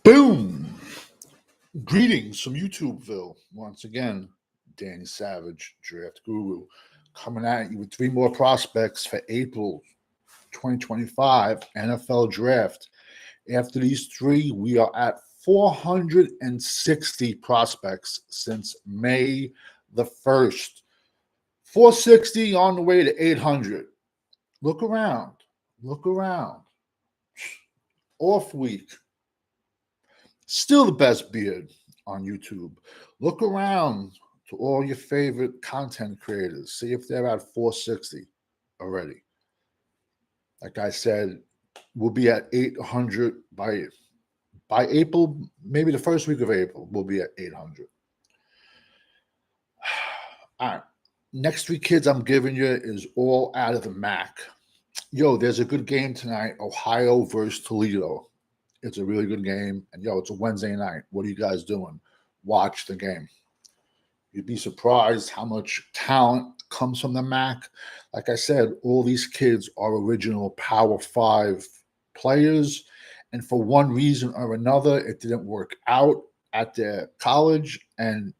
Boom! Greetings from YouTubeville. Once again, Danny Savage, Draft Guru, coming at you with three more prospects for April 2025 NFL Draft. After these three, we are at 460 prospects since May the 1st. 460 on the way to 800. Look around. Look around. Off week. Still the best beard on YouTube. Look around to all your favorite content creators. See if they're at 460 already. Like I said, we'll be at 800 by April, maybe the first week of April, we'll be at 800. All right. Next three kids I'm giving you is all out of the MAC. Yo, there's a good game tonight, Ohio versus Toledo. It's a really good game. And, it's a Wednesday night. What are you guys doing? Watch the game. You'd be surprised how much talent comes from the MAC. Like I said, all these kids are original Power 5 players. And for one reason or another, it didn't work out at their college. And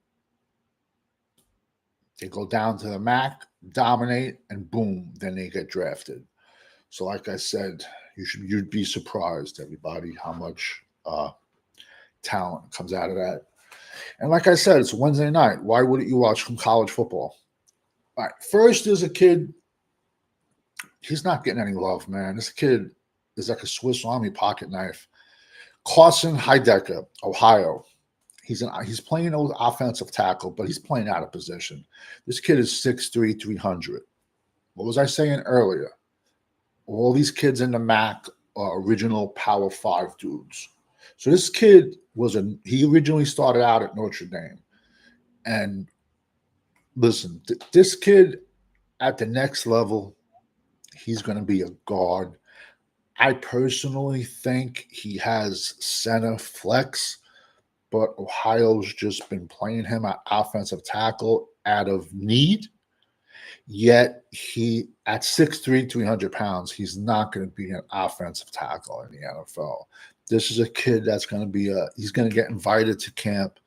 they go down to the MAC, dominate, and boom, then they get drafted. So like I said, you'd be surprised, everybody, how much talent comes out of that. And like I said, it's Wednesday night. Why wouldn't you watch some college football? All right, first is a kid. He's not getting any love, man. This kid is like a Swiss Army pocket knife. Carson Heidecker, Ohio. He's playing offensive tackle, but he's playing out of position. This kid is 6'3", 300. What was I saying earlier? All these kids in the MAC are original Power 5 dudes. So this kid he originally started out at Notre Dame. And listen, this kid at the next level, he's going to be a guard. I personally think he has center flex, but Ohio's just been playing him at offensive tackle out of need. Yet he, at 6'3", 300 pounds, he's not going to be an offensive tackle in the NFL. This is a kid that's going to be he's going to get invited to camp,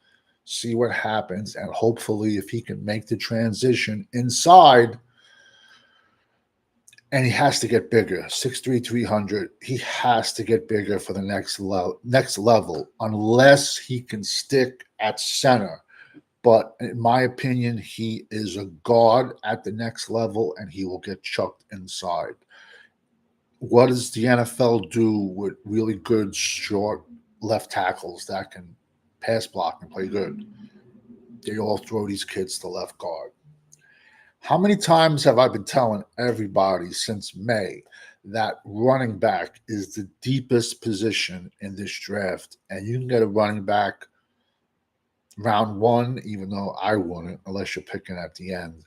see what happens, and hopefully if he can make the transition inside, and he has to get bigger, 6'3", 300, he has to get bigger for the next level, unless he can stick at center. But in my opinion, he is a guard at the next level, and he will get chucked inside. What does the NFL do with really good short left tackles that can pass block and play good? They all throw these kids to left guard. How many times have I been telling everybody since May that running back is the deepest position in this draft, and you can get a running back round 1, even though I wouldn't, unless you're picking at the end.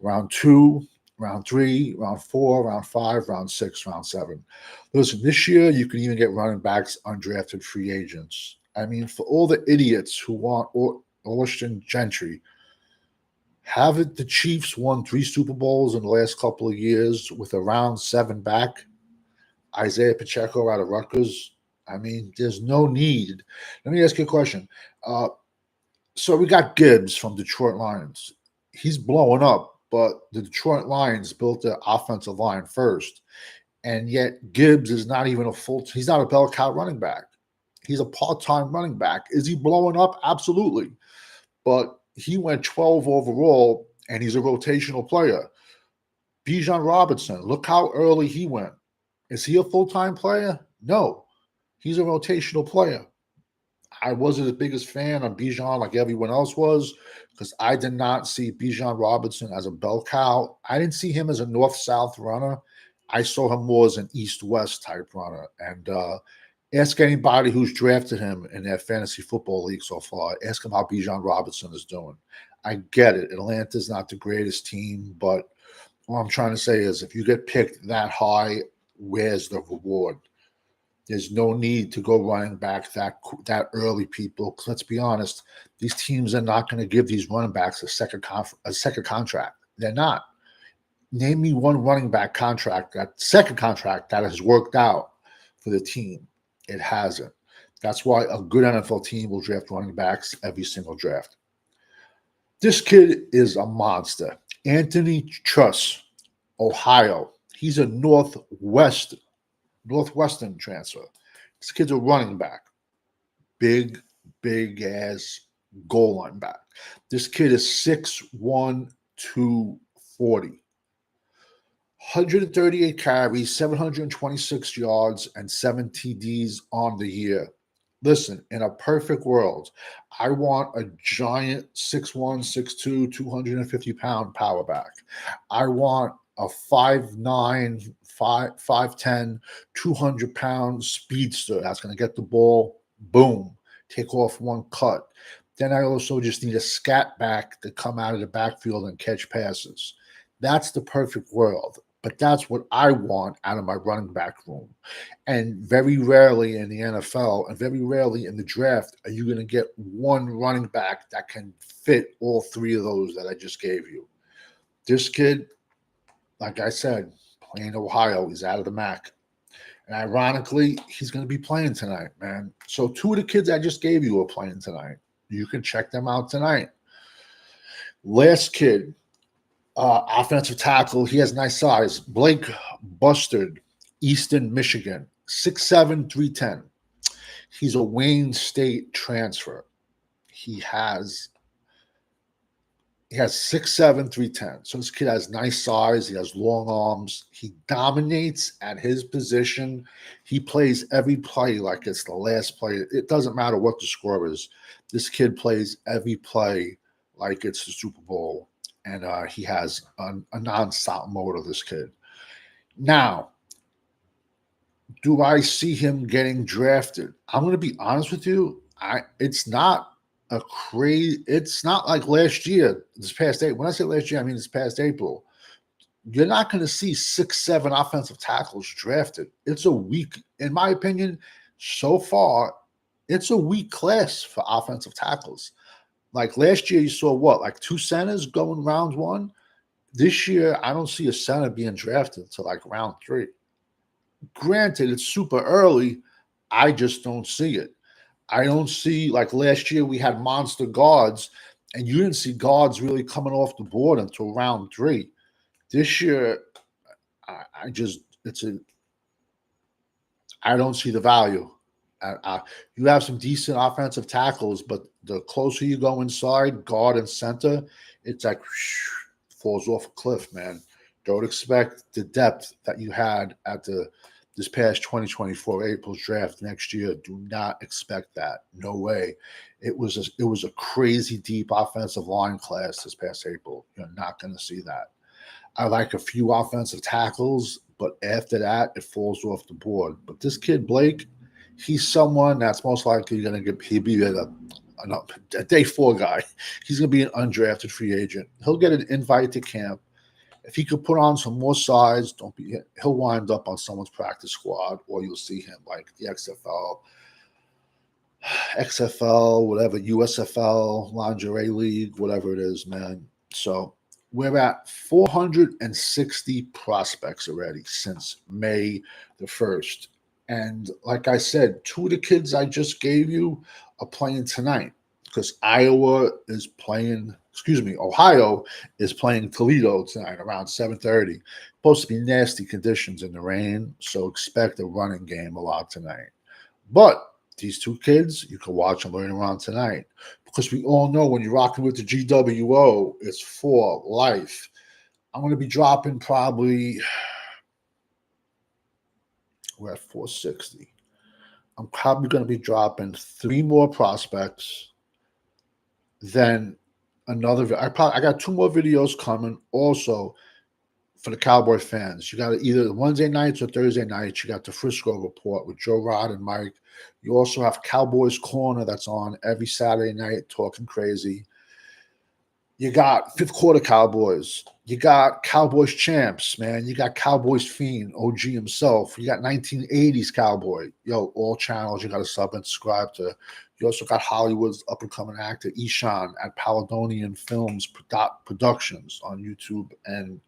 Round 2, round 3, round 4, round 5, round 6, round 7. Listen, this year you can even get running backs undrafted free agents. I mean, for all the idiots who want Alshon Gentry, haven't the Chiefs won 3 Super Bowls in the last couple of years with a round 7 back? Isaiah Pacheco out of Rutgers. I mean, there's no need. Let me ask you a question. So we got Gibbs from Detroit Lions. He's blowing up, but the Detroit Lions built the offensive line first. And yet Gibbs is not even he's not a bell cow running back. He's a part-time running back. Is he blowing up? Absolutely. But he went 12 overall, and he's a rotational player. Bijan Robinson, look how early he went. Is he a full-time player? No. He's a rotational player. I wasn't the biggest fan of Bijan like everyone else was, because I did not see Bijan Robinson as a bell cow. I didn't see him as a north-south runner. I saw him more as an east-west type runner. And ask anybody who's drafted him in their fantasy football league so far. Ask him how Bijan Robinson is doing. I get it. Atlanta's not the greatest team, but what I'm trying to say is if you get picked that high, where's the reward? There's no need to go running back that early, people. Let's be honest. These teams are not going to give these running backs a second contract. They're not. Name me one running back second contract that has worked out for the team. It hasn't. That's why a good NFL team will draft running backs every single draft. This kid is a monster. Anthony Truss, Ohio. He's a Northwestern transfer. This kid's a running back. Big ass goal line back. This kid is 6'1", 240. 138 carries, 726 yards, and 7 TDs on the year. Listen, in a perfect world, I want a giant 6'1", 6'2", 250-pound power back. I want a 5'9", 5'10", 200-pound speedster that's going to get the ball, boom, take off one cut. Then I also just need a scat back to come out of the backfield and catch passes. That's the perfect world. But that's what I want out of my running back room. And very rarely in the NFL and very rarely in the draft are you going to get one running back that can fit all three of those that I just gave you. This kid, like I said, playing Ohio, he's out of the MAC. And ironically, he's going to be playing tonight, man. So 2 of the kids I just gave you are playing tonight. You can check them out tonight. Last kid. Offensive tackle. He has nice size. Blake Bustard, Easton, Michigan, 6'7", 310. He's a Wayne State transfer. He has 6'7", 310. So this kid has nice size. He has long arms. He dominates at his position. He plays every play like it's the last play. It doesn't matter what the score is. This kid plays every play like it's the Super Bowl. And he has a non-stop motor, this kid. Now, do I see him getting drafted? I'm going to be honest with you. It's not like last year, this past April. When I say last year, I mean this past April. You're not going to see 6-7 offensive tackles drafted. It's a weak, in my opinion, so far, it's a weak class for offensive tackles. Like last year, you saw what? Like 2 centers going round 1? This year, I don't see a center being drafted until like round 3. Granted, it's super early. I just don't see it. I don't see, like last year, we had monster guards, and you didn't see guards really coming off the board until round 3. This year, I don't see the value. You have some decent offensive tackles, but the closer you go inside, guard and center, it's like falls off a cliff, man. Don't expect the depth that you had at this past 2024 April's draft next year. Do not expect that. No way. It was a crazy deep offensive line class this past April. You're not going to see that. I like a few offensive tackles, but after that, it falls off the board. But this kid, Blake, he's someone that's most likely going to be a day 4 guy. He's going to be an undrafted free agent. He'll get an invite to camp. If he could put on some more size, he'll wind up on someone's practice squad, or you'll see him like the XFL, whatever, USFL, lingerie league, whatever it is, man. So we're at 460 prospects already since May the 1st. And like I said, 2 of the kids I just gave you are playing tonight because Ohio is playing Toledo tonight around 7:30. Supposed to be nasty conditions in the rain, so expect a running game a lot tonight. But these 2 kids, you can watch them later on tonight because we all know when you're rocking with the GWO, it's for life. I'm going to be dropping probably... We're at 460. I'm probably going to be dropping 3 more prospects. Then another. I got 2 more videos coming. Also, for the Cowboy fans, you got either Wednesday nights or Thursday nights. You got the Frisco Report with Joe Rod and Mike. You also have Cowboys Corner that's on every Saturday night, talking crazy. You got 5th Quarter Cowboys. You got Cowboys Champs, man. You got Cowboys Fiend, OG himself. You got 1980s Cowboy. Yo, all channels you got to sub and subscribe to. You also got Hollywood's up-and-coming actor, Ishan, at Paladonian Films Productions on YouTube and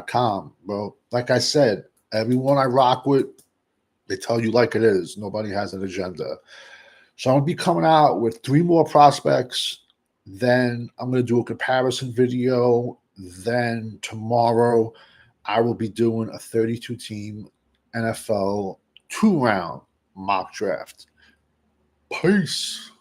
.com, bro. Like I said, everyone I rock with, they tell you like it is. Nobody has an agenda. So I'm gonna be coming out with 3 more prospects. Then I'm gonna do a comparison video. Then tomorrow I will be doing a 32 team NFL 2-round mock draft. Peace.